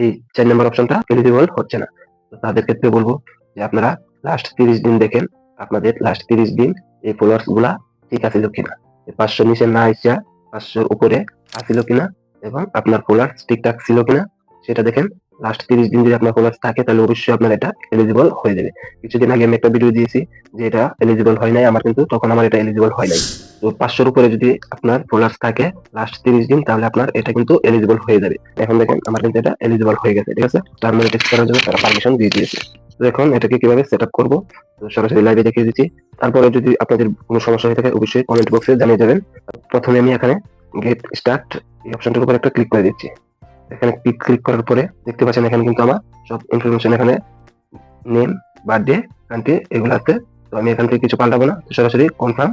এই ৪ নম্বর অপশনটা এলিজিবল হচ্ছে না। তো তাদের ক্ষেত্রে বলব যে আপনারা লাস্ট 30 দিন দেখেন আপনাদের লাস্ট 30 দিন এই ফলোয়ার্স গুলা ঠিক আছিল কিনা। 500 নিচে না আইসা 500 উপরে আসিল কিনা এবং আপনার ফলোয়ার্স ঠিকঠাক ছিল কিনা সেটা দেখেন। লাস্ট 30 দিন যদি আপনার ফলোয়ার্স থাকে তাহলে অবশ্যই আপনার এটা এলিজিবল হয়ে যাবে। কিছুদিন আগে আমি একটা ভিডিও দিয়েছি যে এটা এলিজিবল হয় নাই আমার, কিন্তু তখন আমার এটা এলিজিবল হয় নাই। তো 500 উপরে যদি আপনার ফলোয়ার্স থাকে লাস্ট 30 দিন তাহলে আপনার এটা কিন্তু এলিজিবল হয়ে যাবে। এখন দেখেন আমার কিন্তু এটা এলিজিবল হয়ে গেছে, ঠিক আছে। স্টার মনিটাইজ করার জন্য তারা পারমিশন দিয়ে দিয়েছে। তো এখন এটাকে কিভাবে সেটআপ করব তো সরাসরি লাইভে দেখিয়ে দিচ্ছি। তারপরে যদি আপনাদের কোনো সমস্যা হয়ে থাকে অবশ্যই কমেন্ট বক্সে জানিয়ে যাবেন। প্রথমে আমি এখানে গেট স্টার্ট এই অপশনটার উপর একটা ক্লিক করে দিচ্ছি। এখানে ক্লিক করার পরে দেখতে পাচ্ছেন এখানে কিন্তু আমার সব ইনফরমেশন এখানে নেম, বার্থডে, কান্ট্রি এগুলো আছে। তো আমি এখান থেকে কিছু পাল্টাবো না, সরাসরি কনফার্ম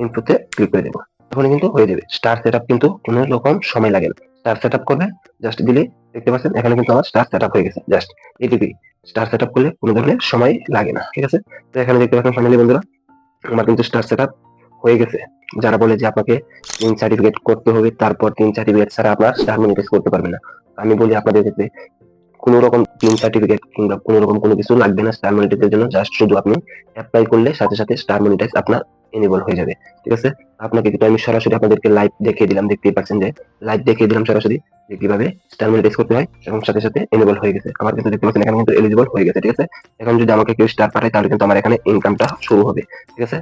ইনপুটে ক্লিক করে দেবো। তখন কিন্তু হয়ে যাবে। স্টার সেটআপ কিন্তু কোনো রকম সময় লাগে না। স্টার সেটআপ করবে জাস্ট দিলে দেখতে পাচ্ছেন এখানে কিন্তু আমার স্টার সেটআপ হয়ে গেছে। জাস্ট এইটুকুই। স্টার সেটআপ করলে কোনো ধরনের সময় লাগে না, ঠিক আছে। তো এখানে দেখতে পাচ্ছেন ফাইনালি বন্ধুরা আমার কিন্তু স্টার সেটআপ হয়ে গেছে। যারা বলে যে আপনাকে 3 সার্টিফিকেট করতে হবে, তারপর 3 সার্টিফিকেট ছাড়া আপনার স্টার মনিটাইজ করতে পারবেন না। আমি বলি আপনাদের ক্ষেত্রে কোনো রকম 3 সার্টিফিকেট কিংবা কোনো রকম কোনো কিছু লাগবে না স্টার মনিটাইজের জন্য। জাস্ট শুধু আপনি অ্যাপ্লাই করলে সাথে সাথে স্টার মনিটাইজ আপনার এনেবল হয়ে যাবে, ঠিক আছে। আপনাকে কিন্তু আমি সরাসরি আপনাদেরকে লাইভ দেখিয়ে দিলাম, দেখতেই পাচ্ছেন যে লাইভ দেখিয়ে দিলাম সরাসরি যে কিভাবে স্টার মনিটাইজ করতে হয় এবং সাথে সাথে এনেবল হয়ে গেছে। আমার কিন্তু দেখতে পাচ্ছেন এখানে কিন্তু এলিজিবল হয়ে গেছে, ঠিক আছে। এখন যদি আমাকে কেউ স্টার পাঠায় তাহলে কিন্তু আমার এখানে ইনকামটা শুরু হবে, ঠিক আছে।